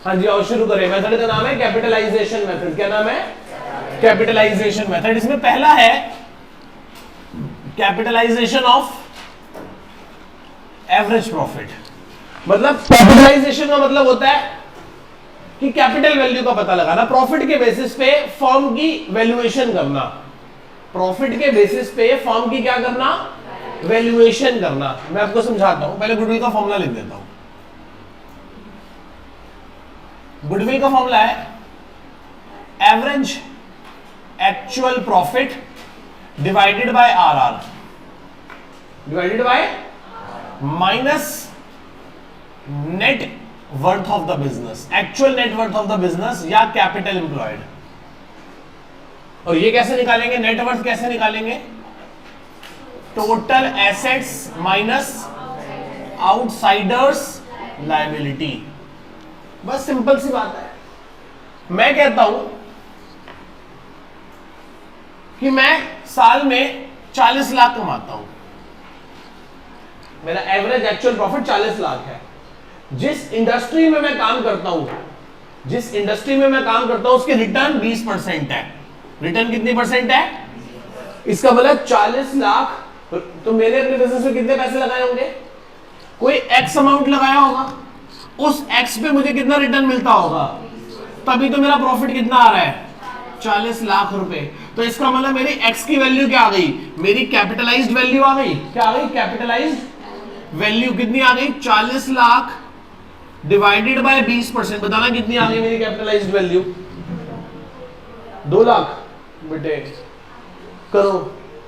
हाँ जी आओ शुरू करें। मेथड का नाम है कैपिटलाइजेशन मेथड। क्या नाम है? Capitalisation method. इसमें पहला है कैपिटलाइजेशन ऑफ एवरेज प्रॉफिट। मतलब कैपिटलाइजेशन का मतलब होता है कि कैपिटल वैल्यू का पता लगाना, प्रॉफिट के बेसिस पे फर्म की वैल्यूएशन करना। प्रॉफिट के बेसिस पे फर्म की क्या करना? वैल्यूएशन करना। मैं आपको समझाता हूं, पहले गुडविल का फॉर्मूला लिख देता हूं। गुडविल का फॉर्मूला है average actual profit divided bye RR, divided by minus net worth of the business, actual net worth of the business या कैपिटल एम्प्लॉयड। और ये कैसे निकालेंगे? नेट वर्थ कैसे निकालेंगे? Total assets minus outsiders liability. बस सिंपल सी बात है। मैं कहता हूं कि मैं साल में 40 लाख कमाता हूं, मेरा एवरेज एक्चुअल प्रॉफिट 40 लाख है। जिस इंडस्ट्री में मैं काम करता हूं, जिस इंडस्ट्री में मैं काम करता हूं उसकी रिटर्न 20% है। रिटर्न कितनी परसेंट है? इसका मतलब 40 लाख। तो मैंने अपने बिजनेस में कितने पैसे लगाए होंगे? कोई एक्स अमाउंट लगाया होगा, उस एक्स पे मुझे कितना रिटर्न मिलता होगा, तभी तो मेरा प्रॉफिट कितना आ रहा है? 40 लाख रुपए। तो इसका मतलब मेरी एक्स की वैल्यू क्या आ गई? मेरी कैपिटलाइज्ड वैल्यू आ गई। क्या आ गई? कैपिटलाइज्ड वैल्यू कितनी आ गई? 40 लाख डिवाइडेड बाय 20%। बताना कितनी आ गई मेरी कैपिटलाइज्ड वैल्यू? 2 लाख बेटे, करोड़,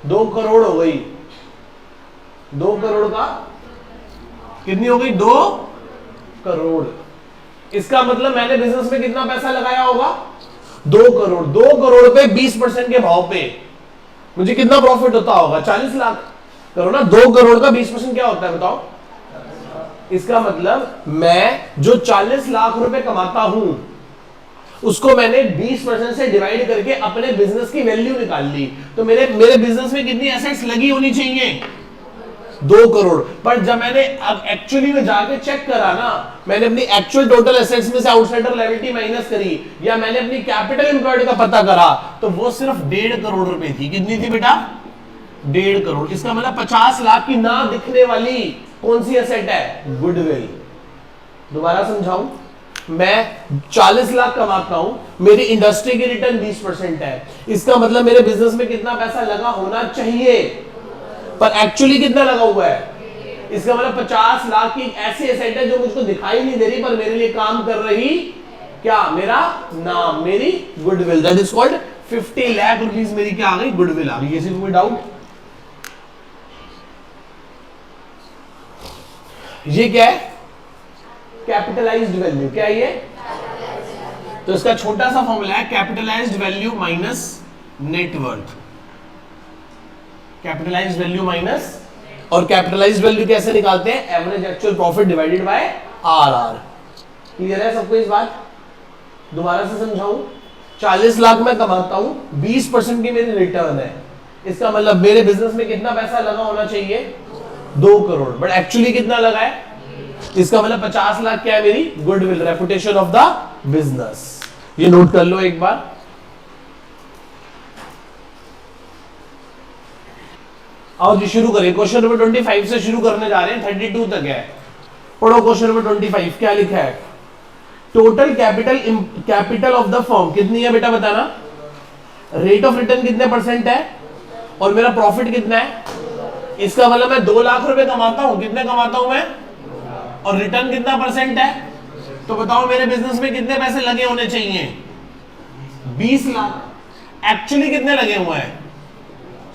2 करोड़ हो गई। 2 करोड़ का कितनी हो गई? 2 करोड़। इसका मतलब मैंने बिजनेस में कितना पैसा लगाया होगा? 2 करोड़। 2 करोड़ पे 20% के भाव पे मुझे कितना प्रॉफिट होता होगा? 40 लाख। करो ना, 2 करोड़ का 20% क्या होता है बताओ? इसका मतलब मैं जो 40 लाख रुपए कमाता हूं उसको मैंने 20% से डिवाइड करके अपने बिजनेस की वैल्यू निकाल ली। तो मेरे बिजनेस में कितनी एसेट्स लगी होनी चाहिए? 2 करोड़। पर जब मैंने अब एक्चुअली में जाके चेक करा ना, मैंने अपनी एक्चुअल टोटल एसेट्स में से आउटसाइडर लायबिलिटी माइनस करी या मैंने अपनी कैपिटल एम्प्लॉयड का पता करा, तो वो सिर्फ 1.5 करोड़ रुपए थी। कितनी थी बेटा? 1.5 करोड़। इसका मतलब 50 लाख की ना दिखने वाली कौन सी एसेट है? गुडविल। दोबारा समझाऊं, मैं 40 लाख कमाता हूं, मेरी इंडस्ट्री की रिटर्न 20% है। इसका मतलब मेरे बिजनेस में कितना पैसा लगा होना चाहिए, पर एक्चुअली कितना लगा हुआ है? इसका मतलब 50 लाख की ऐसी एसेट है जो मुझको दिखाई नहीं दे रही पर मेरे लिए काम कर रही। क्या? मेरा नाम, मेरी goodwill. That is called 50 lakh rupees मेरी क्या आ गई? गुडविल आ गई। किसी को कोई डाउट? ये क्या है? Capitalised value. क्या है ये? तो इसका छोटा सा फॉर्मूला है capitalised value minus net worth. Capitalised value minus, और कैपिटलाइज्ड वैल्यू कैसे निकालते हैं? Average actual profit divided bye RR. Clear है सबको इस बात? दोबारा से समझाऊं, 40 लाख मैं कमाता हूं, 20% की मेरी रिटर्न है। इसका मतलब मेरे बिजनेस में कितना पैसा लगा होना चाहिए? 2 करोड़, बट एक्चुअली कितना लगा है? इसका मतलब 50 लाख क्या है मेरी? Goodwill, reputation of the business. ये नोट कर लो एक बार। आओ जी शुरू करें। क्वेश्चन नंबर 25 से शुरू करने जा रहे हैं, 32 तक है। पढ़ो क्वेश्चन नंबर 25 क्या लिखा है? Total capital of the firm कितनी है बेटा? बताना। रेट ऑफ रिटर्न कितने परसेंट है और मेरा प्रॉफिट कितना है? इसका मतलब मैं 2 लाख रुपए कमाता हूं। कितने कमाता हूं मैं? और रिटर्न कितना परसेंट है? तो बताओ मेरे बिजनेस में कितने पैसे लगे होने चाहिए? 20 लाख। एक्चुअली कितने लगे हुए हैं?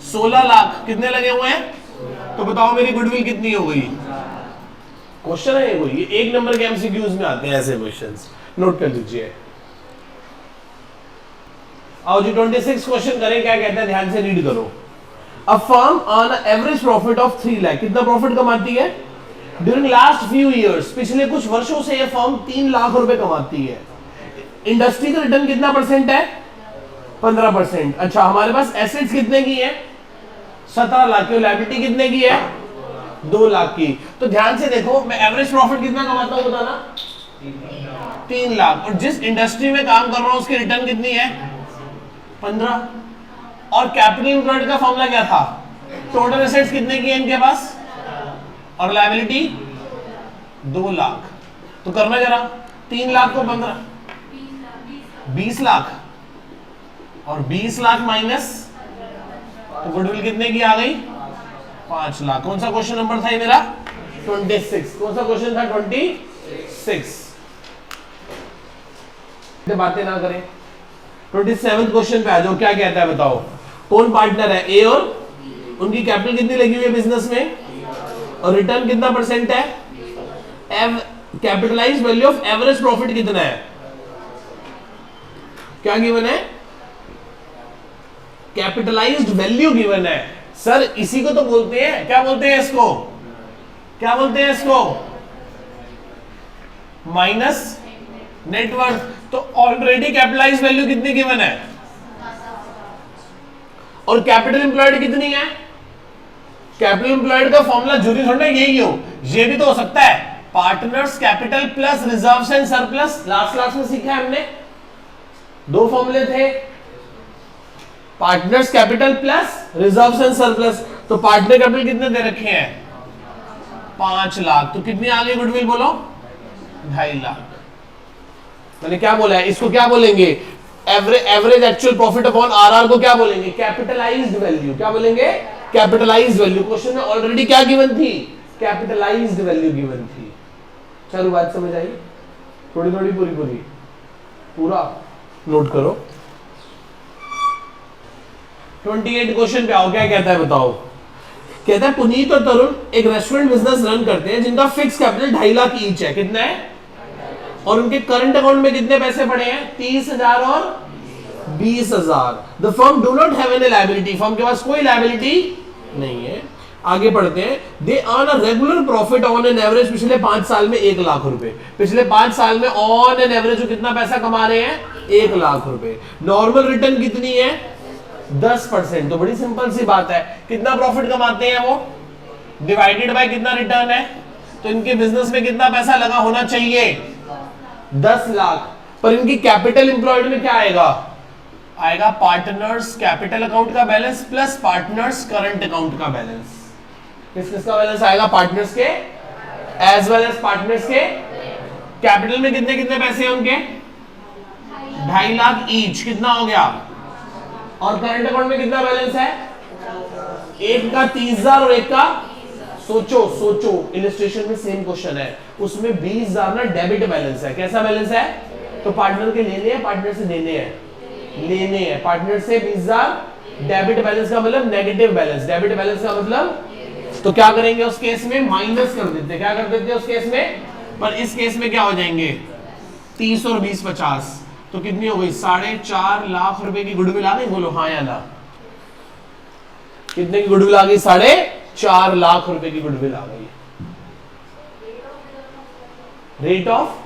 16 लाख। कितने लगे हुए हैं? तो बताओ मेरी गुडविल कितनी हो गई? क्वेश्चन है ये कोई? ये 1 नंबर के एमसीक्यूज में आते हैं ऐसे क्वेश्चंस, नोट कर लीजिए। आओ जी 26 क्वेश्चन करें। क्या कहता है? ध्यान से रीड करो। A firm on average profit of 3 lakh. कितना प्रॉफिट कमाती है? ड्यूरिंग लास्ट फ्यू इयर्स, पिछले कुछ वर्षों से ये फर्म 3 लाख रुपए कमाती है। इंडस्ट्री का रिटर्न कितना परसेंट है? 15%। अच्छा, हमारे पास एसेट्स कितने की है? 17 लाख की। लायबिलिटी कितने की है? 2 लाख की। तो ध्यान से देखो, मैं एवरेज प्रॉफिट कितना कमाता हूं बताना? 3 लाख, और जिस इंडस्ट्री में काम कर रहा हूं उसकी रिटर्न कितनी है 15। और कैपिटल एम्प्लॉयड का फॉर्मूला क्या था, टोटल एसेट्स कितने की है इनके पास और लायबिलिटी 2 लाख। तो करना जरा 3 लाख को 15 20 लाख, और 20 लाख माइनस तो गुडविल कितने की आ गई 5 लाख। कौन सा क्वेश्चन नंबर था ये मेरा 26। कौन सा क्वेश्चन था 26। बातें ना करें, 27 क्वेश्चन पे आ जाओ। क्या कहता है बताओ, कौन पार्टनर है, ए और उनकी कैपिटल कितनी लगी हुई है बिजनेस में, और रिटर्न कितना परसेंट है, capitalised value of average profit कितना है, क्या गिवन है, कैपिटलाइज्ड वैल्यू गिवन है। सर इसी को तो बोलते हैं, क्या बोलते हैं इसको, क्या बोलते हैं इसको, माइनस नेटवर्थ। तो ऑलरेडी कैपिटलाइज्ड वैल्यू कितनी गिवन है, और कैपिटल एम्प्लॉयड कितनी है। कैपिटल एम्प्लॉयड का फॉर्मूला जरूरी थोड़ा यही हो, ये भी तो हो सकता है partners capital plus reserves and surplus. Last class में सीखा है हमने, 2 फॉर्मूले थे, partners capital plus reserves and surplus. तो पार्टनर कैपिटल कितने दे रखे हैं 5 लाख, तो कितनी आ गई गुडविल बोलो 2.5 लाख। मैंने क्या बोला है, इसको क्या बोलेंगे, average actual profit upon RR को क्या बोलेंगे, कैपिटलाइज्ड वैल्यू। क्या बोलेंगे, कैपिटलाइज्ड वैल्यू। क्वेश्चन में ऑलरेडी क्या गिवन थी, कैपिटलाइज्ड वैल्यू गिवन थी। चलो बात समझ आई, थोड़ी थोड़ी पूरी पूरी पूरा नोट करो। 28 क्वेश्चन पे आओ, क्या कहता है बताओ। कहता है पुनीत और तरुण एक रेस्टोरेंट बिजनेस रन करते हैं जिनका फिक्स कैपिटल 2.5 लाख ईच है। कितना है, और उनके करंट अकाउंट में कितने पैसे पड़े हैं 30,000 और 20,000। The firm do not have any liability, firm के पास कोई लायबिलिटी नहीं है। आगे पढ़ते हैं, they earn a regular profit on an average, पिछले 5 साल में 1 लाख रुपए, पिछले 5 साल में ऑन एन एवरेज कितना पैसा कमा रहे हैं 1 लाख रुपए। नॉर्मल रिटर्न कितनी है 10%। तो बड़ी सिंपल सी बात है, कितना प्रॉफिट कमाते हैं वो डिवाइडेड बाय कितना रिटर्न है। तो इनके बिजनेस में कितना पैसा लगा होना चाहिए 10 लाख। पर इनकी कैपिटल एम्प्लॉयड में क्या आएगा, आएगा पार्टनर्स कैपिटल अकाउंट का balance plus partners current account का बैलेंस। किस किसका बैलेंस आएगा, पार्टनर्स के एज वेल एज पार्टनर्स के। कैपिटल में कितने कितने पैसे हैं उनके 2.5 लाख ईच, कितना हो गया। और करंट अकाउंट में कितना बैलेंस है, एक का 30,000 और एक का सोचो सोचो इलस्ट्रेशन में सेम क्वेश्चन है, उसमें 20,000 ना डेबिट बैलेंस है। कैसा बैलेंस है, तो पार्टनर के लेने हैं पार्टनर से देने हैं, लेने हैं पार्टनर से 20,000। डेबिट बैलेंस का मतलब नेगेटिव बैलेंस, डेबिट बैलेंस का मतलब, तो क्या करेंगे उस केस में माइनस कर देते हैं, क्या कर देते हैं उस केस में। पर इस केस में क्या हो जाएंगे 30 और 20 50, तो कितनी हो गई 4.5 लाख रुपए की गुडविल आ गई। बोलो हाँ या ना, कितने की गुडविल आ गई 4.5 लाख रुपए की गुडविल आ गई। रेट ऑफ,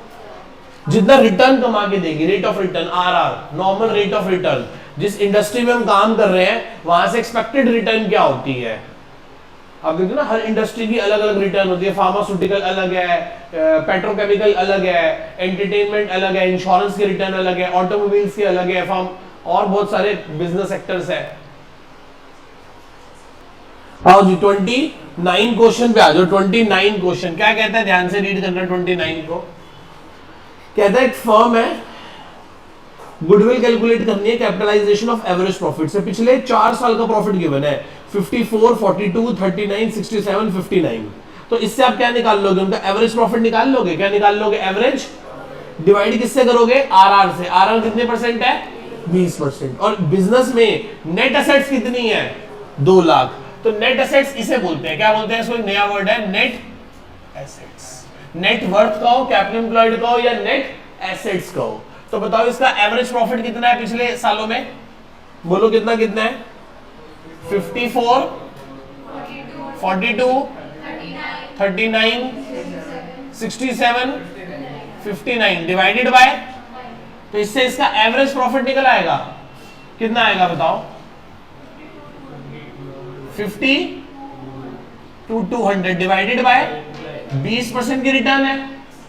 जितना रिटर्न कमा के देगी, rate of return RR, normal rate of return. जिस इंडस्ट्री में हम काम कर रहे हैं वहां से एक्सपेक्टेड रिटर्न क्या होती है। आप देखते ना हर इंडस्ट्री की अलग अलग रिटर्न होती है, फार्मास्यूटिकल अलग है, पेट्रोकेमिकल अलग है, एंटरटेनमेंट अलग है, इंश्योरेंस की रिटर्न अलग है, ऑटोमोबाइल्स की अलग है, फार्म और बहुत सारे बिजनेस सेक्टर्स है। आओ जी 29 क्वेश्चन पे आ जाओ। 29 क्वेश्चन क्या कहता है, ध्यान से रीड करना 29 को। कहता है एक फर्म है, गुडविल कैलकुलेट करनी है कैपिटलाइजेशन ऑफ एवरेज प्रॉफिट से। पिछले 4 साल का प्रॉफिट गिवन है 54, 42, 39, 67, 59। तो इससे आप क्या निकाल लोगे, उनका एवरेज प्रॉफिट निकाल लोगे। क्या निकाल लोगे, एवरेज डिवाइड किससे करोगे आरआर से। आरआर कितने परसेंट है 20%। और बिजनेस में नेट एसेट्स कितनी है 2 लाख। तो नेट एसेट्स इसे बोलते हैं, क्या बोलते हैं इसको, नया वर्ड है नेट एसेट्स। नेट वर्थ कहो, कैपिटल एम्प्लॉयड कहो या नेट एसेट्स कहो। तो बताओ इसका एवरेज प्रॉफिट कितना है पिछले सालों में, बोलो कितना कितना है 54, 42, 39, 67, 59 डिवाइडेड बाय, तो इससे इसका एवरेज प्रॉफिट निकल आएगा। कितना आएगा बताओ 50 to 200 डिवाइडेड बाय 20% की रिटर्न है।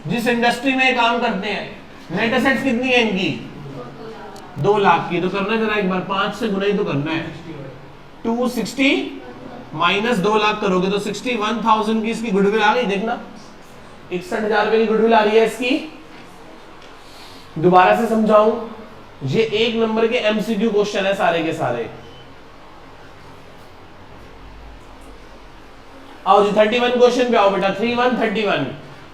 जिस इंडस्ट्री में काम करते हैं नेट एसेट्स कितनी है इनकी? 2 लाख की। तो करना जरा एक बार 5 से गुना ही तो करना है। 260 माइनस 2 लाख करोगे तो 61,000 की इसकी गुडविल आ गई। देखना 61,000 रुपए की गुडविल आ रही है इसकी। दोबारा से समझाऊं, ये 1 नंबर के एमसीक्यू क्वेश्चन है सारे के सारे। आओ जी 31 क्वेश्चन पे आओ बेटा। 31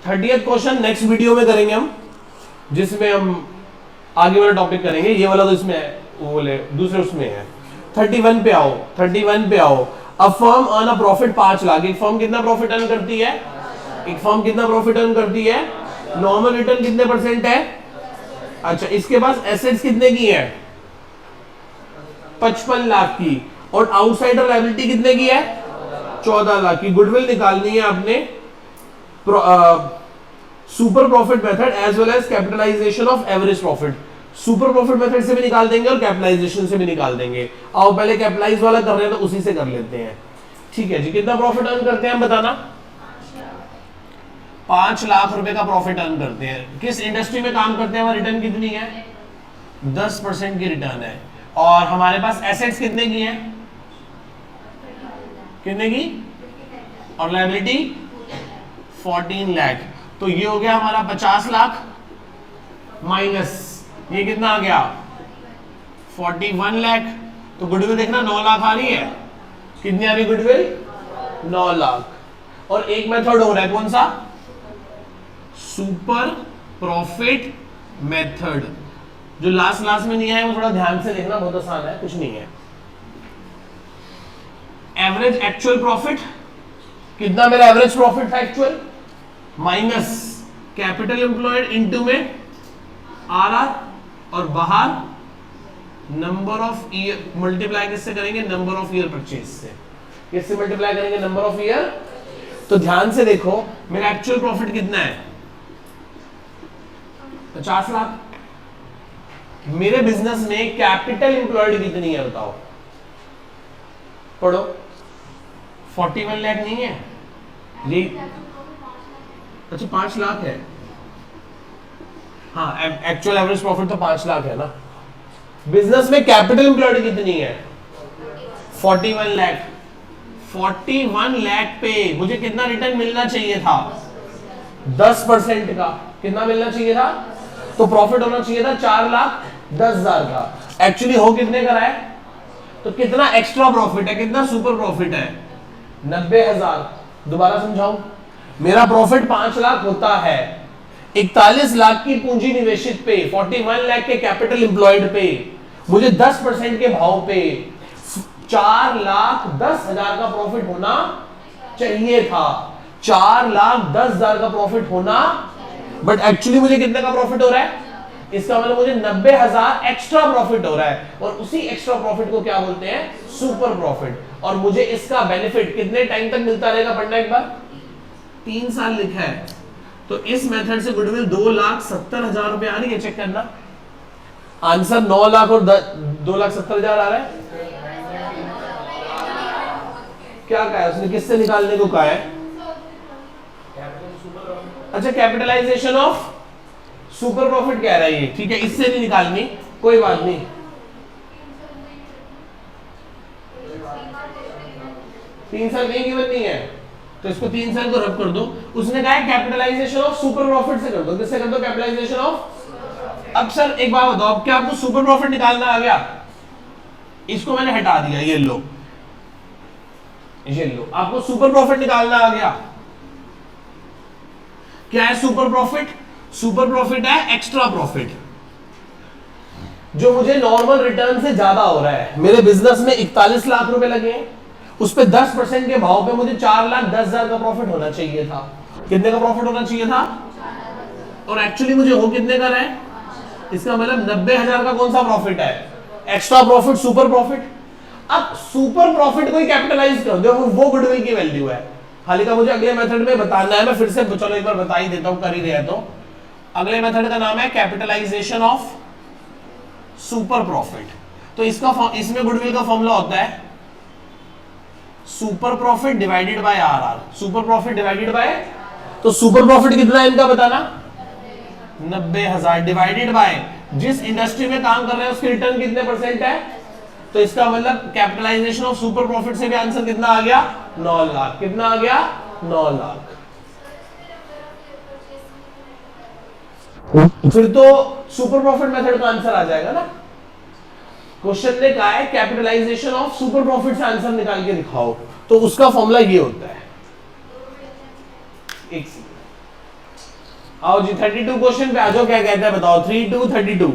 30th क्वेश्चन नेक्स्ट वीडियो में करेंगे हम, जिसमें हम आगे वाला टॉपिक करेंगे। ये वाला तो इसमें है, वो बोले दूसरे उसमें है। 31 पे आओ। 31 पे आओ। A firm earn a profit 5 lakh. एक फर्म कितना प्रॉफिट अर्न करती है? एक फर्म कितना प्रॉफिट अर्न करती है? नॉर्मल रिटर्न कितने परसेंट है? अच्छा, इसके पास एसेट्स कितने की है? 55 लाख की। और आउटसाइडर लायबिलिटी कितने की है? 14 लाख की। गुडविल निकालनी है आपने super profit method as well as capitalisation of average profit. Super profit method से भी निकाल देंगे और कैपिटलाइजेशन से भी निकाल देंगे। आओ पहले कैपिटलाइज वाला कर रहे हैं तो उसी से कर लेते हैं। ठीक है जी, कितना प्रॉफिट अर्न करते हैं हम बताना? 5 लाख रुपए का प्रॉफिट अर्न करते हैं। किस इंडस्ट्री में काम करते हैं? वहां रिटर्न कितनी है? 10% की रिटर्न है। और हमारे पास एसेट्स कितने की है? कितने की? और लायबिलिटी 14 लाख। तो ये हो गया हमारा 50 लाख माइनस ये कितना आ गया? 41 लाख। तो गुडविल देखना 9 लाख आ रही है। कितनी आ रही गुडविल? 9 लाख। और एक मेथड हो रहा है, कौन सा? Super profit method. जो लास्ट में नहीं है वो थोड़ा ध्यान से देखना, बहुत आसान है, कुछ नहीं है। एवरेज एक्चुअल प्रॉफिट कितना? मेरा एवरेज प्रॉफिट था actual minus capital employed into में आरआर और बाहर नंबर ऑफ ईयर। मल्टीप्लाई किससे करेंगे? नंबर ऑफ ईयर परचेज से। किससे मल्टीप्लाई करेंगे? Number of year. तो ध्यान से देखो, मेरा एक्चुअल प्रॉफिट कितना है? 50 लाख। मेरे बिजनेस में कैपिटल एम्प्लॉयड कितनी है बताओ? पढ़ो। 41 लाख नहीं है ये? अच्छा 5 लाख है। हाँ, एक्चुअल एवरेज प्रॉफिट तो 5 लाख है ना। बिजनेस में कैपिटल एम्प्लॉयड कितनी है? 41 लाख। 41 लाख पे मुझे कितना रिटर्न मिलना चाहिए था? 10% का। कितना मिलना चाहिए था? तो प्रॉफिट होना चाहिए था 4,10,000 का। एक्चुअली हो कितने का है? तो कितना एक्स्ट्रा प्रॉफिट है? कितना सुपर प्रॉफिट है? 90,000। दोबारा समझाऊं, मेरा प्रॉफिट 5 लाख होता है। 41 लाख की पूंजी निवेशित पे, 41 लाख के कैपिटल एम्प्लॉयड पे, मुझे 10% के भाव पे 4,10,000 का प्रॉफिट होना चाहिए था। 4,10,000 का प्रॉफिट होना, बट एक्चुअली मुझे कितने का प्रॉफिट हो रहा है? इसका मतलब मुझे 90,000 एक्स्ट्रा प्रॉफिट हो रहा है। और उसी एक्स्ट्रा प्रॉफिट को क्या बोलते हैं? Super profit. और मुझे इसका बेनिफिट कितने टाइम तक मिलता रहेगा? पढ़ना एक बार। 3 साल लिखा है। तो इस मेथड से गुडविल 2,70,000 रुपए आ रही है। चेक करना, आंसर 9 लाख और 2,70,000 आ रहा है। क्या कहा है उसने? किससे निकालने को कहा है? अच्छा, कैपिटलाइजेशन ऑफ सुपर प्रॉफिट कह रहा है ये। ठीक है, इससे नहीं निकालनी, कोई बात नहीं। तीन साल नहीं गिवन नहीं है तो इसको 3 साल को रब कर दो। उसने कहा है कैपिटलाइजेशन ऑफ सुपर प्रॉफिट से कर दो। किससे कर दो? Capitalisation of. अब सर एक बात बताओ, अब क्या आपको सुपर प्रॉफिट निकालना आ गया? इसको मैंने हटा दिया, ये लो आपको सुपर प्रॉफिट निकालना आ गया। क्या है सुपर प्रॉफिट? सुपर प्रॉफिट है एक्स्ट्रा प्रॉफिट, जो मुझे नॉर्मल रिटर्न से ज्यादा हो रहा है। मेरे बिजनेस में 41 लाख रुपए लगे हैं, उस पे 10% के भाव पे मुझे 4,10,000 का प्रॉफिट होना चाहिए था। कितने का प्रॉफिट होना चाहिए था? और एक्चुअली मुझे हो कितने का रहा है? इसका मतलब 90,000 का कौन सा प्रॉफिट है? Extra profit, super profit. अब सुपर प्रॉफिट को ही कैपिटलाइज कर दो, वो गुडविल की वैल्यू है। खाली का मुझे अगले मेथड में बताना है, मैं फिर से चलो एक बार बता ही देता हूं, कर ही रहे तो। अगले मेथड का नाम है कैपिटलाइजेशन ऑफ सुपर प्रॉफिट। तो इसमें गुडविल का फॉर्मूला होता है super profit divided bye RR. Super profit divided bye, तो सुपर प्रॉफिट कितना है इनका बताना? 90,000 डिवाइडेड बाय जिस इंडस्ट्री में काम कर रहे हैं उसकी रिटर्न कितने परसेंट है, तो इसका मतलब कैपिटलाइजेशन ऑफ सुपर प्रॉफिट से भी आंसर कितना आ गया, 9 लाख। कितना आ गया, 9 लाख। फिर तो सुपर प्रॉफिट मेथड का आंसर आ जाएगा ना। क्वेश्चन ने कहा है कैपिटलाइजेशन ऑफ सुपर प्रॉफिट से आंसर निकाल के दिखाओ, तो उसका फॉर्मूला ये होता है। एक आओ जी 32 क्वेश्चन पे आ जाओ, क्या कहता है बताओ। 32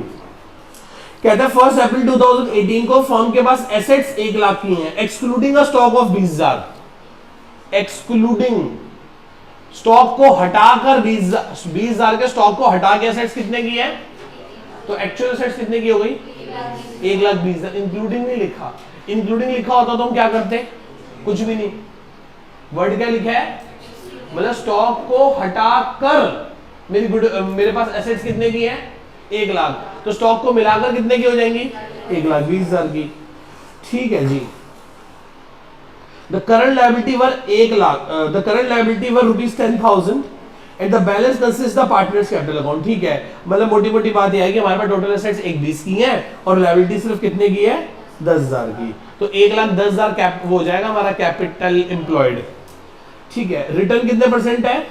कहता है 1 अप्रैल 2018 को फर्म के पास एसेट्स 1 लाख की हैं, excluding a stock of 20,000। Excluding stock को हटाकर 20,000 के स्टॉक को हटा के एसेट्स कितने की है, तो एक्चुअल एसेट्स कितने की हो गई, 1,20,000। इंक्लूडिंग नहीं लिखा, इंक्लूडिंग लिखा होता तो हम क्या करते, कुछ भी नहीं। वर्ड क्या लिखा है, मतलब स्टॉक को हटाकर मेरे पास एसेट्स कितने की है, 1 लाख, तो स्टॉक को मिलाकर कितने की हो जाएंगी, 1,20,000 की। ठीक है जी। The current liability were 1 lakh, the current liability were ₹10,000 and the balance consist the partners capital account. ठीक है, मतलब मोटी मोटी बात यह है कि हमारे पास टोटल एसेट्स 1,20 की है और लायबिलिटी सिर्फ कितने की है, 10,000 की, तो 1,10,000 कैप हो जाएगा हमारा कैपिटल एम्प्लॉयड। ठीक है, रिटर्न कितने परसेंट है,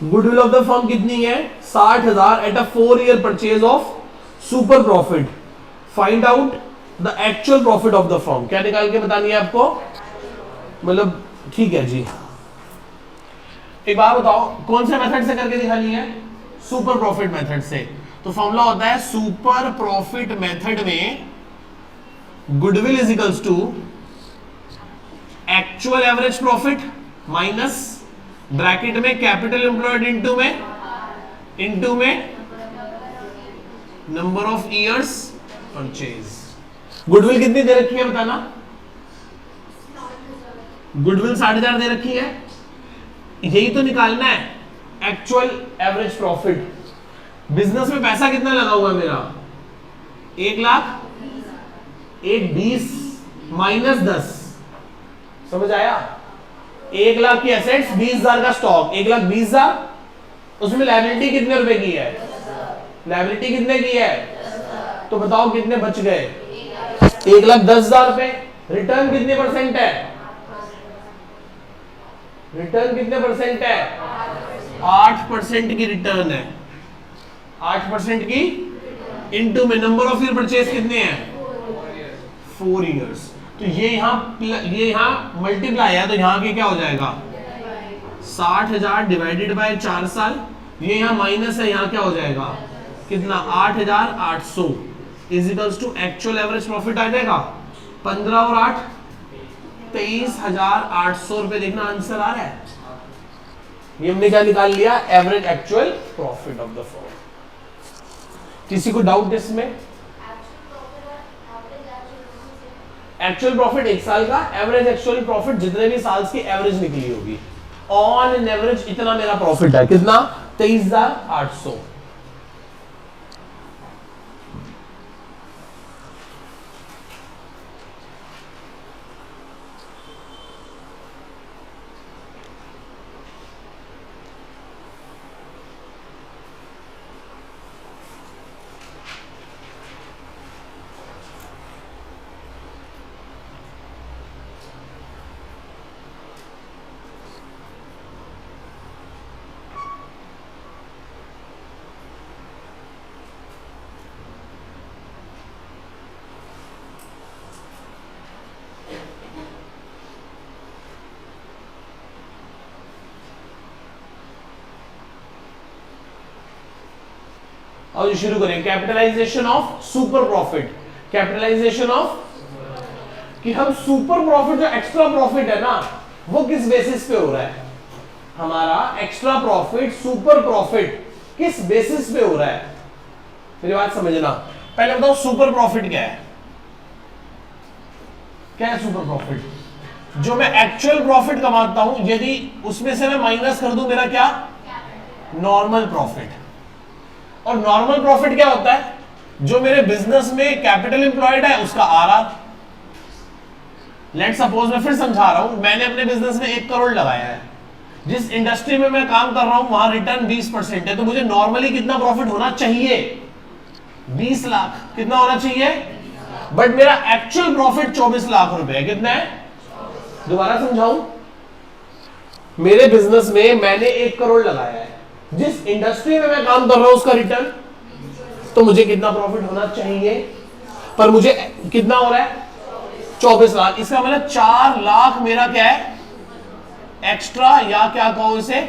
गुडविल ऑफ द फर्म कितनी है, 60,000 at a 4 year purchase of super profit. Find out the actual profit of the firm. क्या निकाल के बतानी है आपको, मतलब ठीक है जी। एक बात बताओ, कौन से मेथड से करके दिखानी है, सुपर प्रॉफिट मेथड से। तो फॉर्मूला होता है सुपर प्रॉफिट मेथड में goodwill is equals to actual average profit minus bracket में कैपिटल एम्प्लॉयड इनटू में नंबर ऑफ इयर्स परचेज। गुडविल कितनी दे रखी है बताना, गुडविल 60,000 दे रखी है, यही तो निकालना है एक्चुअल एवरेज प्रॉफिट। बिजनेस में पैसा कितना लगा हुआ है मेरा, 1 लाख, 1,20 माइनस 10, समझ आया। 1 लाख की एसेट्स, 20,000 का स्टॉक, 1,20,000, उसमें लायबिलिटी कितने रुपए की है, लायबिलिटी कितने की है, तो बताओ कितने बच गए, 1,10,000 रुपए। रिटर्न कितने परसेंट है, रिटर्न कितने परसेंट है, 8% की रिटर्न है, 8% की इनटू में नंबर ऑफ ईयर परचेज कितने हैं, 4 इयर्स। तो ये यहां मल्टीप्लाई है, तो यहां के क्या हो जाएगा, 60,000 डिवाइडेड बाय 4 साल, ये यहां माइनस है, यहां क्या हो जाएगा कितना, 8,800 is equals to actual average profit आ जाएगा 15 और 8 23,800 रुपए। देखना आंसर आ रहा है, ये हमने क्या निकाल लिया, average actual profit of the firm. किसी को डाउट इसमें, एक्चुअल प्रॉफिट 1 साल का, एवरेज एक्चुअल प्रॉफिट जितने भी साल की एवरेज निकली होगी, ऑन एन एवरेज इतना मेरा प्रॉफिट है, कितना, 23,800। और शुरू करें capitalisation of super profit. Capitalisation of, कि हम सुपर प्रॉफिट, जो एक्स्ट्रा प्रॉफिट है ना, वो किस बेसिस पे हो रहा है, हमारा एक्स्ट्रा प्रॉफिट, सुपर प्रॉफिट किस बेसिस पे हो रहा है। मेरी बात समझना, पहले बताओ सुपर प्रॉफिट क्या है, क्या है सुपर प्रॉफिट, जो मैं एक्चुअल प्रॉफिट कमाता हूं, यदि उसमें से मैं माइनस कर दूं मेरा क्या, नॉर्मल प्रॉफिट। और नॉर्मल प्रॉफिट क्या होता है, जो मेरे बिजनेस में कैपिटल एम्प्लॉयड है उसका आरआर। लेट सपोज, मैं फिर समझा रहा हूं, मैंने अपने बिजनेस में 1 करोड़ लगाया है, जिस इंडस्ट्री में मैं काम कर रहा हूं वहां रिटर्न 20% है, तो मुझे नॉर्मली कितना प्रॉफिट होना चाहिए? 20 लाख। कितना होना चाहिए? बट मेरा एक्चुअल प्रॉफिट 24 लाख रुपए है। कितना है? दोबारा समझाऊं, मेरे बिजनेस में मैंने 1 करोड़ लगाया है, जिस इंडस्ट्री में मैं काम कर रहा हूं उसका रिटर्न, तो मुझे कितना प्रॉफिट होना चाहिए? पर मुझे कितना हो रहा है? 24 लाख। इसका मतलब 4 लाख मेरा क्या है? एक्स्ट्रा, या क्या कहो इसे,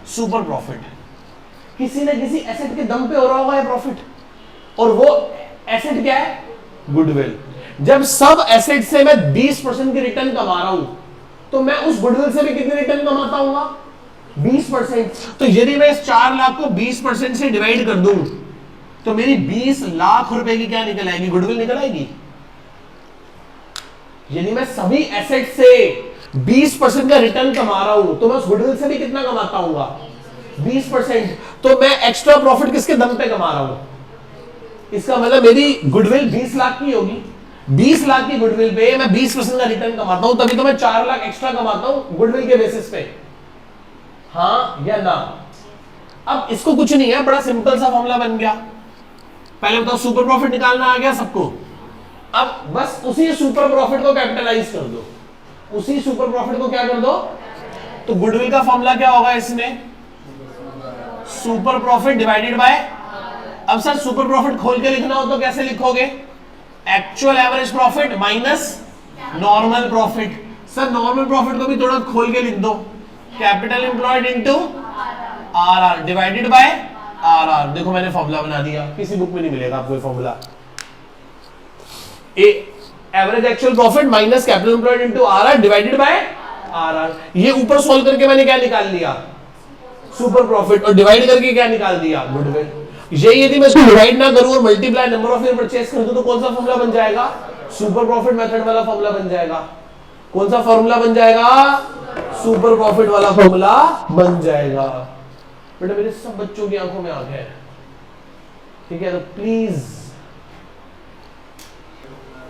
सुपर प्रॉफिट। किसी न किसी एसेट के दम पे हो रहा होगा ये प्रॉफिट, और वो एसेट क्या है? गुडविल। जब सब एसेट से मैं 20% की रिटर्न कमा रहा हूं, तो मैं उस गुडविल से भी कितनी रिटर्न कमाता हूंगा? 20%। तो यदि मैं इस 4 लाख को 20% से डिवाइड कर दूं, तो मेरी 20 लाख रुपए की क्या निकल आएगी? गुडविल निकल आएगी। यदि मैं सभी एसेट से 20% का रिटर्न कमा रहा हूं, तो मैं उस गुडविल से भी कितना कमाता हूंगा? 20%। तो मैं एक्स्ट्रा प्रॉफिट किसके दम पे कमा रहा हूं? इसका मतलब मेरी गुडविल 20 लाख की होगी। 20 लाख की गुडविल पे मैं 20% का रिटर्न कमाता हूं, तभी तो मैं 4 लाख एक्स्ट्रा कमाता हूं गुडविल के बेसिस पे। हाँ या ना? अब इसको कुछ नहीं है, बड़ा सिंपल सा फॉर्मूला बन गया। पहले बताओ, सुपर प्रॉफिट निकालना आ गया सबको। अब बस उसी सुपर प्रॉफिट को कैपिटलाइज कर दो। उसी सुपर प्रॉफिट को क्या कर दो? तो गुडविल का फॉर्मूला क्या होगा इसमें? Super profit divided bye. अब सर सुपर प्रॉफिट खोल के लिखना हो तो कैसे लिखोगे? Actual average profit minus normal profit. Sir normal profit को भी थोड़ा खोल के लिख दो, capital employed into RR divided by RR. देखो मैंने फॉर्मूला बना दिया, किसी बुक में नहीं मिलेगा आपको ये formula. Average actual profit minus capital employed into RR divided by RR. ये ऊपर सॉल्व करके मैंने क्या निकाल लिया? Super profit. और डिवाइड करके क्या निकाल दिया? गुडविल। यही यदि मैं इसको डिवाइड ना करूं और multiply number of year purchase कर दूं, तो कौन सा फॉर्मूला बन जाएगा? सुपर प्रॉफिट मेथड वाला फॉर्मूला बन जाएगा। कौन सा फॉर्मूला बन जाएगा? सुपर प्रॉफिट वाला फॉर्मूला बन जाएगा। बेटा मेरे सब बच्चों की आंखों में आंखें हैं, ठीक है? तो प्लीज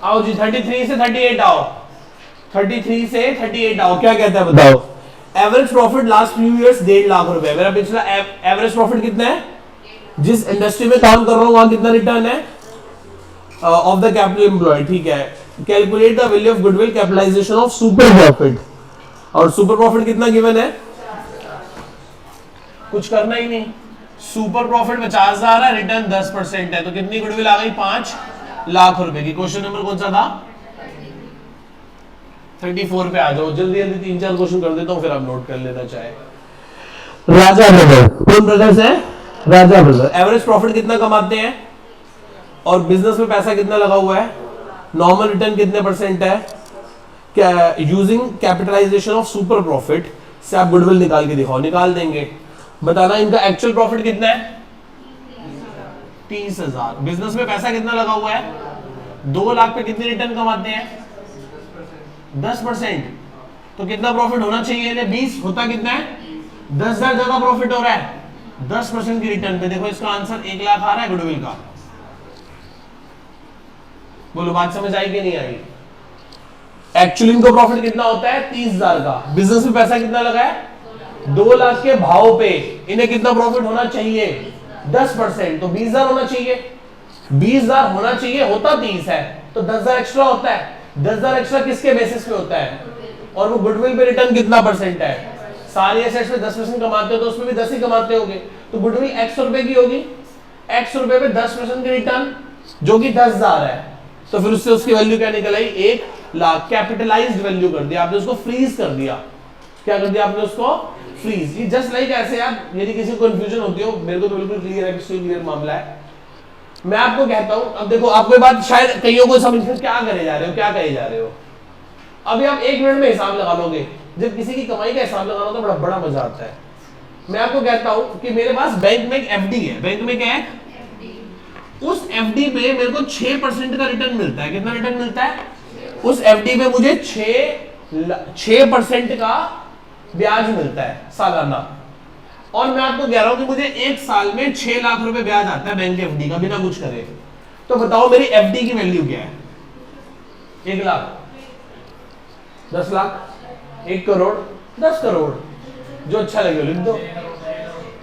आओ जी, 33 से 38 आओ। 33 से 38 आओ। क्या कहता है बताओ? Average profit last few years 1.5 lakh रुपए। मेरा पिछला एवरेज प्रॉफिट कितना है? जिस इंडस्ट्री में काम कर रहा हूं वहां कितना रिटर्न है ऑफ द कैपिटल एम्प्लॉयड, ठीक है? Calculate the value of goodwill capitalisation of super profit. और सुपर प्रॉफिट कितना गिवन है? कुछ करना ही नहीं। सुपर प्रॉफिट 50,000 है, रिटर्न 10% है, तो कितनी गुडविल आ गई? 5 लाख रुपए की। क्वेश्चन नंबर कौन सा था? 34 पे आ जाओ। जल्दी जल्दी 3-4 क्वेश्चन कर देता हूं, फिर आप नोट कर लेना चाहे। राजा ब्रदर, कौन ब्रदर्स है? राजा ब्रदर। एवरेज प्रॉफिट कितना कमाते हैं और बिजनेस में पैसा कितना लगा हुआ है? नॉर्मल रिटर्न कितने परसेंट है? क्या using capitalisation of super profit से आप गुडविल निकाल के दिखाओ। निकाल देंगे। बताना इनका एक्चुअल प्रॉफिट कितना है? 30,000। बिजनेस में पैसा कितना लगा हुआ है? 2 लाख पे कितनी रिटर्न कमाते हैं? 10%। तो कितना प्रॉफिट होना चाहिए? 20 होता कितना है? 10,000 ज्यादा प्रॉफिट हो रहा है 10% की रिटर्न पे। देखो इसका आंसर 1 लाख आ रहा है गुडविल का। बोलो बात समझ आई कि नहीं आई? एक्चुअली इनको प्रॉफिट कितना होता है? 30,000 का। बिजनेस में पैसा कितना लगा है? 2 लाख के भाव पे इन्हें कितना प्रॉफिट होना चाहिए? 10%। तो 20,000 होना चाहिए। 20,000 होना चाहिए, होता 30 है, तो 10,000 एक्स्ट्रा होता है। 10,000 एक्स्ट्रा किसके बेसिस पे होता है? और वो गुडविल पे रिटर्न कितना परसेंट है? सारे एसेट्स में 10% कमाते हो तो उसमें भी 10 ही कमाते होगे, तो गुडविल x रुपए की होगी। x रुपए पे 10% की रिटर्न जो कि 10,000 है, तो फिर उससे उसकी वैल्यू क्या निकल आई? 1 लाख। कैपिटलाइज्ड वैल्यू कर दिया आपने, उसको फ्रीज कर दिया। क्या कर दिया आपने? उसको फ्रीज। ये जस्ट लाइक ऐसे आप, यदि किसी को कंफ्यूजन होती हो, मेरे को तो बिल्कुल क्लियर है, किसी क्लियर मामला है। मैं आपको कहता हूं, अब देखो आपको ये बात शायद कईयों को समझ में क्या करे जा रहे हो, क्या कहे जा रहे हो। अभी आप 1 मिनट में हिसाब लगा लोगे। जब किसी की कमाई का हिसाब लगाना तो बड़ा मजा आता है। मैं आपको कहता हूं कि मेरे पास बैंक में एक एफडी है। बैंक में क्या है? उस एफडी पे मेरे को 6% का रिटर्न मिलता है। कितना रिटर्न मिलता है? उस एफडी पे मुझे 6% का ब्याज मिलता है सालाना। और मैं आपको कह रहा हूं कि मुझे 1 साल में 6 लाख रुपए ब्याज आता है बैंक एफडी का, बिना कुछ करे। तो बताओ मेरी एफडी की वैल्यू क्या है? 1 लाख, 10 लाख, 1 करोड़, 10 करोड़। जो अच्छा लगे लिख दो।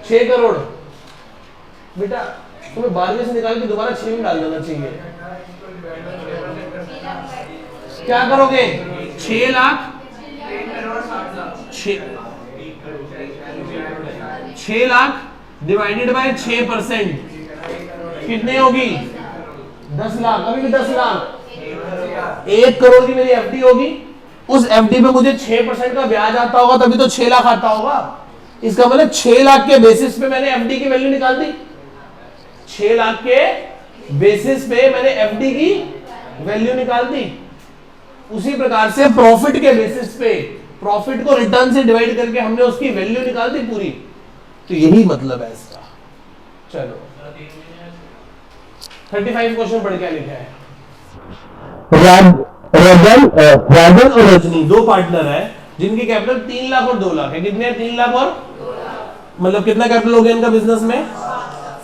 6 करोड़ बेटा तुम्हें 12 से निकाल के दोबारा 6 में डाल देना चाहिए। क्या करोगे? 6 लाख 6 लाख डिवाइडेड बाय 6% कितने होगी? 10 लाख। अभी भी 10 लाख। 1 करोड़ की मेरी एफडी होगी, उस एफडी पे मुझे 6% का ब्याज आता होगा, तभी तो 6 लाख आता होगा। इसका मतलब 6 लाख के बेसिस पे मैंने एफडी की वैल्यू निकाल दी। 6 लाख के बेसिस पे मैंने एफडी की वैल्यू निकाल दी। उसी प्रकार से प्रॉफिट के बेसिस पे प्रॉफिट को रिटर्न से डिवाइड करके हमने उसकी वैल्यू निकाल दी पूरी। तो यही मतलब है इसका। चलो 35 क्वेश्चन पढ़ के लिखा है। राजन और रजनी 2 पार्टनर है जिनकी कैपिटल 3 लाख और 2 लाख है। कितने? 3 लाख और मतलब कितना कैपिटल हो गया इनका बिजनेस में?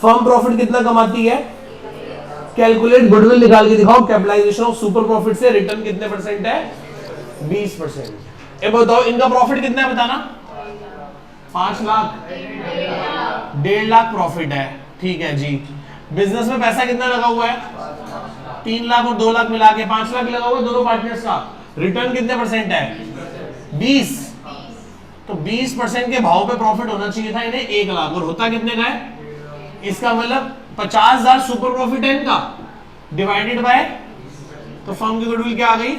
फर्म प्रॉफिट कितना कमाती है? कैलकुलेट गुडविल निकाल के दिखाओ। कैपिटलाइजेशन ऑफ सुपर प्रॉफिट से रिटर्न कितने परसेंट है? 20%। अब बताओ इनका प्रॉफिट कितना है बताना? 5 लाख 1.5 लाख प्रॉफिट है। ठीक है जी। बिजनेस में पैसा कितना लगा हुआ है? 3 लाख और 2 लाख मिला के 5 लाख लगा हुआ है दोनों पार्टनर्स का। रिटर्न कितने परसेंट है? 20। तो 20% के भाव पे प्रॉफिट होना चाहिए था इन्हें 1 लाख, और होता कितने का है? इसका मतलब 50,000 सुपर प्रॉफिट है इनका, डिवाइडेड बाय, तो फर्म की गुडविल क्या आ गई?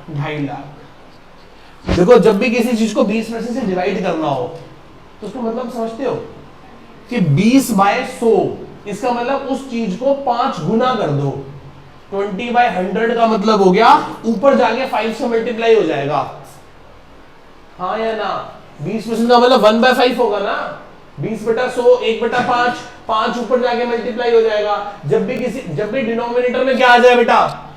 2.5 लाख। देखो जब भी किसी चीज को 20% से डिवाइड करना हो तो उसका मतलब समझते हो कि 20/100, इसका मतलब उस चीज को 5 गुना कर दो। 20/100 का मतलब हो गया ऊपर जाके 5 से मल्टीप्लाई हो जाएगा, हाँ या ना? 20% का मतलब 1/5 होगा ना। 20/100 1/5, 5 ऊपर जाके मल्टीप्लाई हो जाएगा। जब भी डिनोमिनेटर में क्या आ जाए बेटा?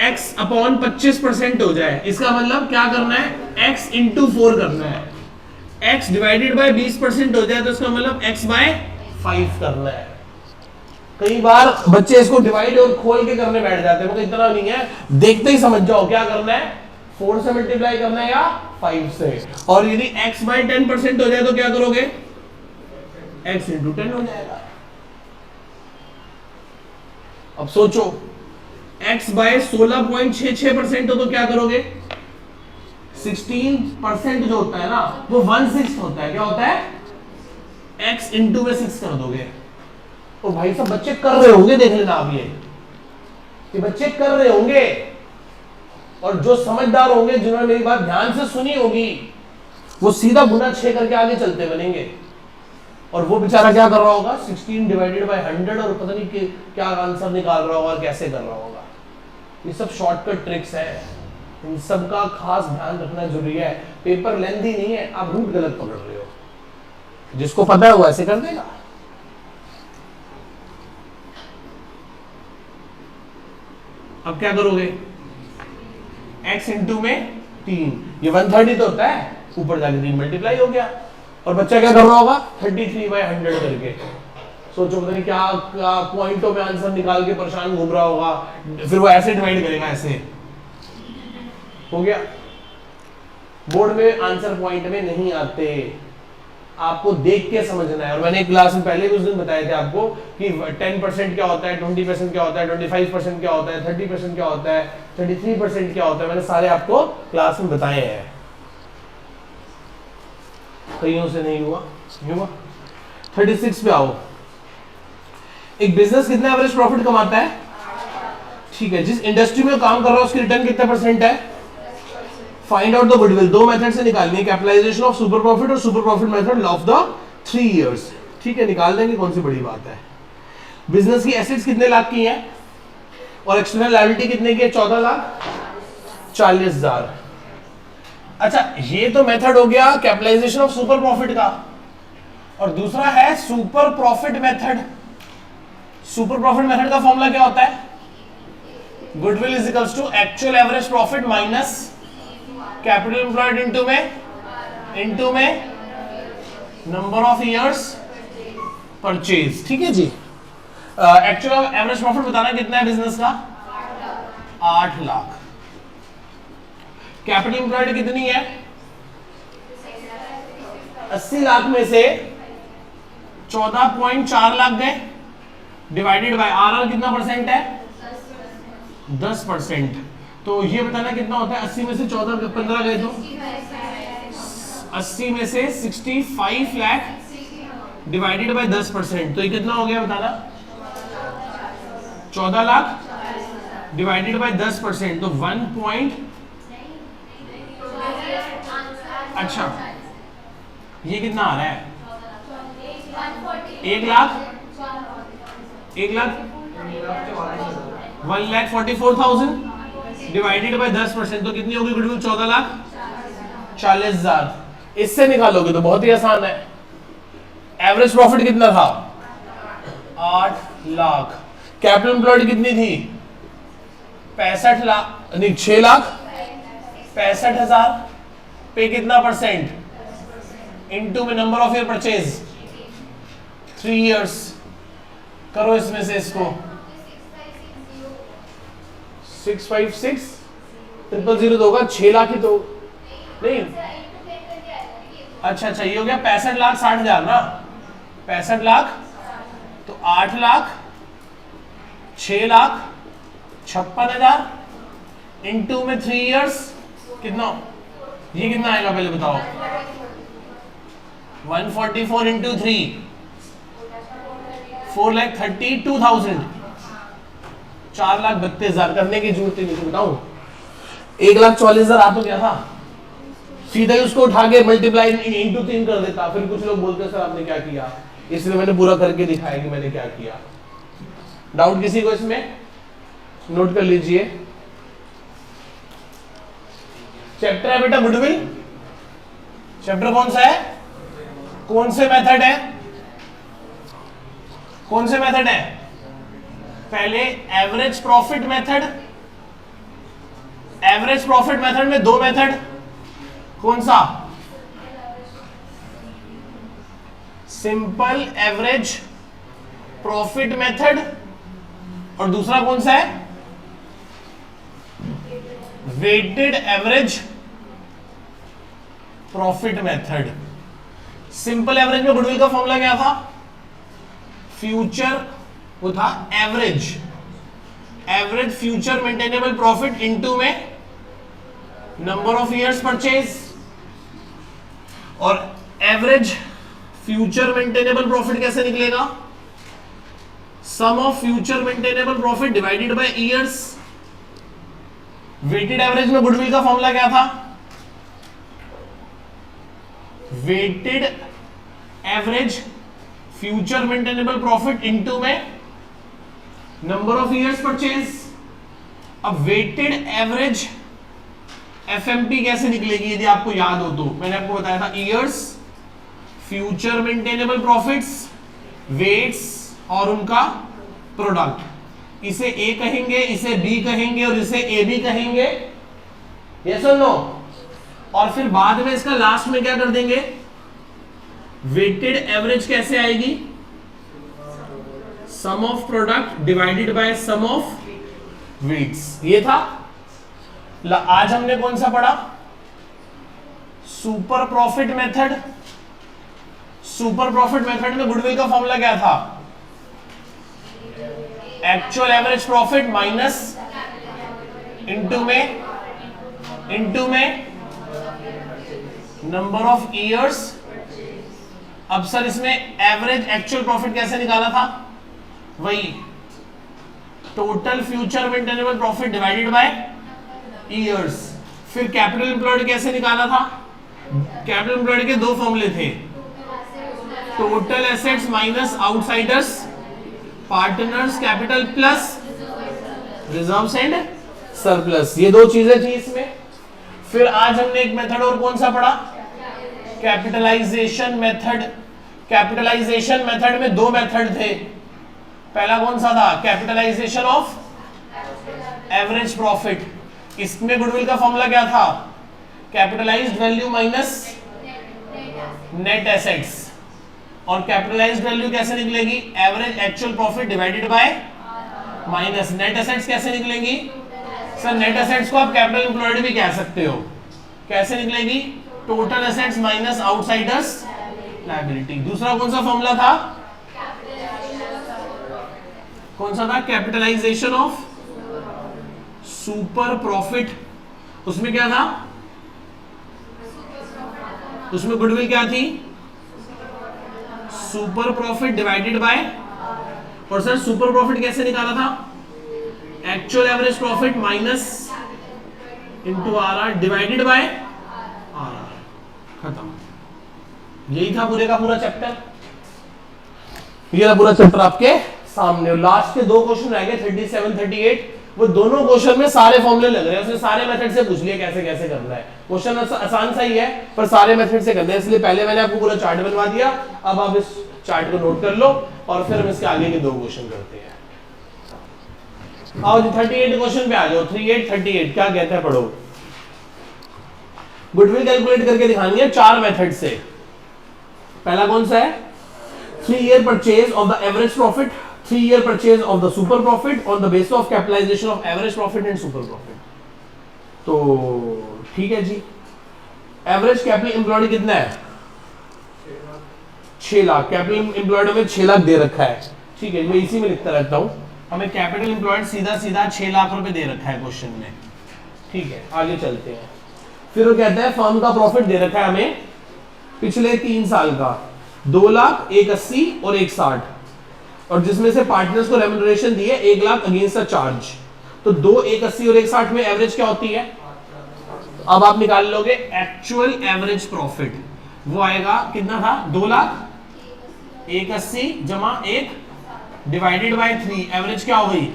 x अपॉन 25% हो जाए, इसका मतलब क्या करना है? x इंटू 4 करना है। x डिवाइडेड बाय 20% हो जाए तो इसका मतलब x/5 करना है। कई बार बच्चे इसको डिवाइड और खोल के करने बैठ जाते हैं, मतलब इतना नहीं है, देखते ही समझ जाओ क्या करना है। 4 से मल्टीप्लाई करना है या 5 से। और यदि x/10% हो जाए तो क्या करोगे? x इंटू 10 हो जाएगा। अब सोचो x/16.66% हो तो क्या करोगे? 16% जो होता है ना वो 1/6 होता है। क्या होता है? x इंटू में 6 कर दोगे। और भाई साहब बच्चे कर रहे होंगे, देख लेना आप ये बच्चे कर रहे होंगे, और जो समझदार होंगे जिन्होंने मेरी बात ध्यान से सुनी होगी वो सीधा गुना 6 करके आगे चलते बनेंगे। और वो बेचारा क्या कर रहा होगा? 16 डिवाइडेड बाय 100 और पता नहीं क्या आंसर निकाल रहा होगा, कैसे कर रहा होगा। ये सब शॉर्टकट ट्रिक्स है, इन सब का खास ध्यान रखना जरूरी है। पेपर लेंथी नहीं है, आप रूट गलत पकड़ रहे हो। जिसको पता है वो ऐसे कर देगा। अब क्या करोगे? x इंटू में 3, ये 130 तो होता है, ऊपर जाके 3 मल्टीप्लाई हो गया। और बच्चा क्या कर रहा होगा? 33/100 करके। सोचो पता नहीं क्या पॉइंटों में आंसर निकाल के परेशान घूम रहा होगा, फिर वो ऐसे डिवाइड करेगा, ऐसे हो गया। बोर्ड में आंसर पॉइंट में नहीं आते, आपको देख के समझना है। और मैंने क्लास में पहले भी उस दिन बताए थे आपको कि 10% क्या होता है, 20% क्या होता है, 25% क्या होता है, 30% क्या होता है, 33% क्या होता है, मैंने सारे आपको क्लास में बताए हैं। कईयों से नहीं हुआ। 36 पे आओ। एक बिजनेस कितना एवरेज प्रॉफिट कमाता है? ठीक है, जिस इंडस्ट्री में काम कर रहा है उसकी रिटर्न कितना परसेंट है? Find out the goodwill. 2 method से निकालनी है, कैपिटलाइजेशन ऑफ सुपर प्रॉफिट और super profit method of the 3 years. ठीक है, निकाल देंगे, कौन सी बड़ी बात है। बिजनेस की एसेट्स कितने लाख की है और एक्सटर्नल लायबिलिटी कितने की है? 14 लाख 40,000। अच्छा, ये तो मेथड हो गया कैपिटलाइजेशन ऑफ सुपर प्रॉफिट का, और दूसरा है super profit method. Super profit method का फॉर्मूला क्या होता है? Goodwill is equals to actual average profit minus capital employed into में नंबर ऑफ इयर्स परचेज। ठीक है जी। एक्चुअल एवरेज प्रॉफिट बताना कितना है बिजनेस का? 8 लाख। कैपिटल एम्प्लॉयड कितनी है? 80 लाख में से 14.4 लाख गए, डिवाइडेड बाय आर कितना परसेंट है? 10%। तो ये बताना कितना होता है? 80 में से 15 गए तो 80 में से 65 लाख डिवाइडेड बाय 10%, तो ये कितना हो गया बताना? 14 लाख डिवाइडेड बाय 10%, तो 1 पॉइंट, अच्छा ये कितना आ रहा है? 1 लाख 1,44,000 डिवाइडेड बाय 10%, तो कितनी होगी गुडविल? 14,40,000। इससे निकालोगे तो बहुत ही आसान है। एवरेज प्रॉफिट कितना था? 8 लाख। कैपिटल एम्प्लॉयड कितनी थी? 65 लाख, नहीं 6,65,000 पे कितना परसेंट? इनटू में number of year purchase 3 years. करो इसमें से इसको 656,000 तो होगा 6 लाख ही तो नहीं। अच्छा ये हो गया 65,60,000 ना, 65 लाख, तो 8 लाख 6,56,000 इनटू में 3 इयर्स कितना? ये कितना आएगा पहले बताओ? 144 इंटू 3 4,32,000, 4,32,000 करने की जरूरत ही नहीं थी। बताऊं 1,40,000 आ तो गया था, सीधा ही उसको उठा के मल्टीप्लाई इंटू 3 कर देता। फिर कुछ लोग बोलते सर आपने क्या किया, इसलिए मैंने पूरा करके दिखाया कि मैंने क्या किया। डाउट किसी को इसमें? नोट कर लीजिए। चैप्टर है बेटा गुडविल। चैप्टर कौन सा है? कौन से मेथड है? कौन से मेथड है? पहले average profit method. Average profit method में 2 मेथड, कौन सा? सिंपल एवरेज प्रॉफिट मेथड, और दूसरा कौन सा है? Weighted average profit method. Simple average में गुडविल का फॉर्मूला क्या था? फ्यूचर, वो था average future maintainable profit into में नंबर ऑफ इयर्स परचेज, और एवरेज फ्यूचर मेंटेनेबल प्रॉफिट कैसे निकलेगा? Sum of future maintainable profit divided by years. Weighted average में गुडविल का फॉर्मूला क्या था? Weighted average future maintainable profit into में number of years purchase. अब वेटेड एवरेज एफएमपी कैसे निकलेगी? यदि आपको याद हो तो मैंने आपको बताया था years, future maintainable profits, weights और उनका प्रोडक्ट। इसे ए कहेंगे, इसे बी कहेंगे और इसे ए बी कहेंगे। यस और नो? और फिर बाद में इसका लास्ट में क्या कर देंगे? वेटेड एवरेज कैसे आएगी? Sum of product divided by sum of weights. ये था। आज हमने कौन सा पढ़ा? Super profit method. Super profit method में गुडविल का फॉर्मूला क्या था? Actual average profit minus into में नंबर ऑफ इयर्स। अब सर इसमें एवरेज एक्चुअल प्रॉफिट कैसे निकाला था? वही total future maintainable profit divided by years. फिर कैपिटल एम्प्लॉयड कैसे निकाला था? कैपिटल एम्प्लॉयड के 2 फॉर्मूले थे, total assets minus outsiders partners capital plus reserves and surplus. ये 2 चीजें थी इसमें। फिर आज हमने एक मेथड और कौन सा पढ़ा? Capitalisation method. कैपिटलाइजेशन मेथड में 2 मेथड थे। पहला कौन सा था? Capitalisation of average profit. इसमें गुडविल का फॉर्मूला क्या था? Capitalised value minus net assets. और कैपिटलाइज्ड वैल्यू कैसे निकलेगी? Average actual profit divided by minus net assets. कैसे निकलेंगी सर? नेट एसेट्स को आप कैपिटल एम्प्लॉयड भी कह सकते हो। कैसे निकलेगी? Total assets minus outsiders liability. दूसरा कौन सा फॉर्मूला था? कौन सा था? Capitalisation of super profit. उसमें क्या था? उसमें गुडविल क्या थी? सुपर प्रॉफिट डिवाइडेड बाय, और सर सुपर प्रॉफिट कैसे निकाला था? Actual average profit minus into R divided by R. खत्म। यही था पूरे का पूरा चैप्टर। ये था पूरा चैप्टर आपके सामने। लास्ट के दो क्वेश्चन रह गए 37 38। वो दोनों क्वेश्चन में सारे फॉर्मूले लग रहे हैं, उसने सारे मेथड से पूछ लिया कैसे कैसे करना है। क्वेश्चन आसान सा ही है पर सारे मेथड से करना है, इसलिए पहले मैंने आपको पूरा चार्ट बनवा दिया। अब आप इस चार्ट को नोट कर लो और फिर हम इसके आगे के दो क्वेश्चन करते हैं। आओ जी 38 क्वेश्चन पे आ जाओ। 38 38 क्या कहता है, पढ़ो। गुडविल कैलकुलेट करके दिखानी है 4 मेथड से। पहला कौन सा है? 3-year purchase of the average profit, 3-year purchase of the super profit on the basis of capitalisation of average profit and super profit. तो ठीक है जी। एवरेज कैपिटल एम्प्लॉयड कितना है? 6 लाख। कैपिटल एम्प्लॉयड में 6 लाख दे रखा है, ठीक है, मैं इसी में लिखता रहता हूं। हमें कैपिटल एम्प्लॉयड सीधा सीधा 6 लाख रुपए दे रखा है क्वेश्चन में, ठीक है। आगे चलते हैं। फिर वो कहता है फर्म का प्रॉफिट दे रखा है हमें पिछले 3 साल का 2 लाख, 180 और 160, और जिसमें से पार्टनर्स को रेम्युनरेशन दी है 1 लाख अगेंस्ट द चार्ज। तो 2, 180 और 160 में एवरेज क्या होती है? अब आप निकाल लोगे एक्चुअल एवरेज प्रॉफिट, वो आएगा कितना था? 2 लाख 180 जमा 1 डिवाइडेड बाय 3। एवरेज क्या हो गई?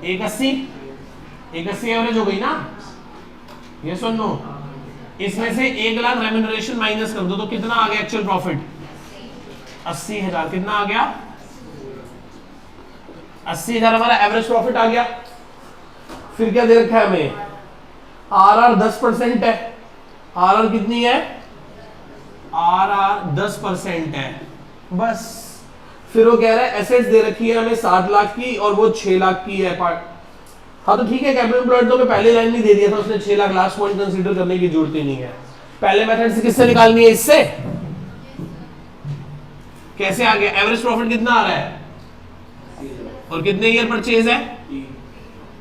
180 एवरेज हो गई ना? ये सुन लो। इसमें से 1 लाख रेम्युनरेशन माइनस कर दो तो कितना आ गया एक्चुअल प्रॉफिट? 80,000। कितना आ गया? 80,000 हमारा एवरेज प्रॉफिट आ गया। फिर क्या दे रखा है हमें? आरआर 10% है। आरआर कितनी है? आरआर 10% है बस। फिर वो कह रहा है एसेट्स दे रखी है हमें 7 लाख की और वो 6 लाख की है पार्ट। हाँ तो ठीक है, कैपिटल एम्प्लॉयड तो मैं पहले लाइन में दे दिया था, उसने 6 लाख लास्ट पॉइंट कंसीडर करने की जरूरत ही नहीं है। पहले मेथड से किससे निकालनी है? इससे। कैसे आ गया? एवरेज प्रॉफिट कितना आ रहा है और कितने ईयर परचेज है?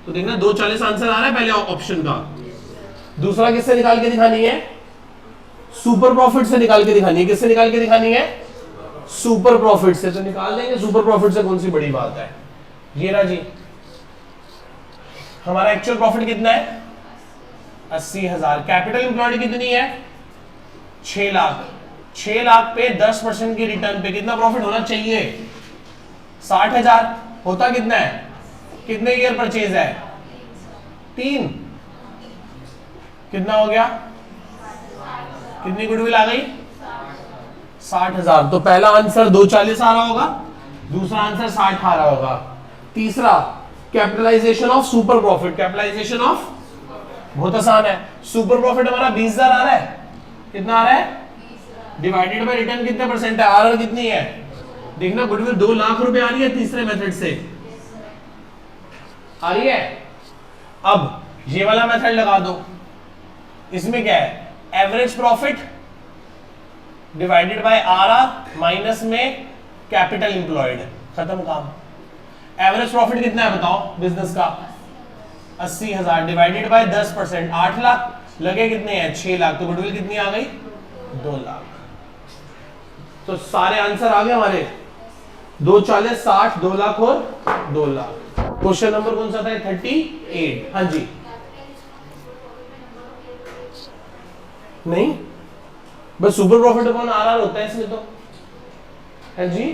तो देखना 240 आंसर आ रहा है पहले ऑप्शन का। दूसरा किससे निकाल के दिखानी है? सुपर प्रॉफिट से निकाल के दिखानी है। किससे निकाल के दिखानी है? सुपर प्रॉफिट से। तो निकाल देंगे सुपर प्रॉफिट से, कौन सी बड़ी बात है। ये रहा जी हमारा एक्चुअल प्रॉफिट कितना है? 80,000। कैपिटल एम्प्लॉयड कितनी है? 6 लाख। 6 लाख पे 10% की रिटर्न पे कितना प्रॉफिट होना चाहिए? 60,000। होता कितना है? कितने ईयर परचेज है? 3। कितना हो गया? कितनी गुडविल आ गई? 60,000। तो पहला आंसर 240 आ रहा होगा, दूसरा आंसर 60 आ रहा होगा। तीसरा capitalisation of super profit. Capitalisation of बहुत आसान है। सुपर प्रॉफिट हमारा 20,000 आ रहा है। कितना आ रहा है? डिवाइडेड बाय रिटर्न कितने परसेंट है? आरआर कितनी है? देखना गुडविल 2 लाख रुपए आ रही है तीसरे मेथड से, आ रही है। अब ये वाला मेथड लगा दो। इसमें क्या है? Average profit divided bye RR minus में कैपिटल एम्प्लॉयड। खत्म काम। एवरेज प्रॉफिट कितना है बताओ बिजनेस का? 80,000 डिवाइडेड बाय 10%, 8 लाख। लगे कितने हैं? 6 लाख। तो गुडविल कितनी आ गई? 2 लाख। तो सारे आंसर आ गए हमारे 240, 60, 2 लाख और 2 लाख। क्वेश्चन नंबर कौन सा था? 38। हाँ जी नहीं, बस सुपर प्रॉफिट अपॉन आरआर होता है इसमें तो। है जी।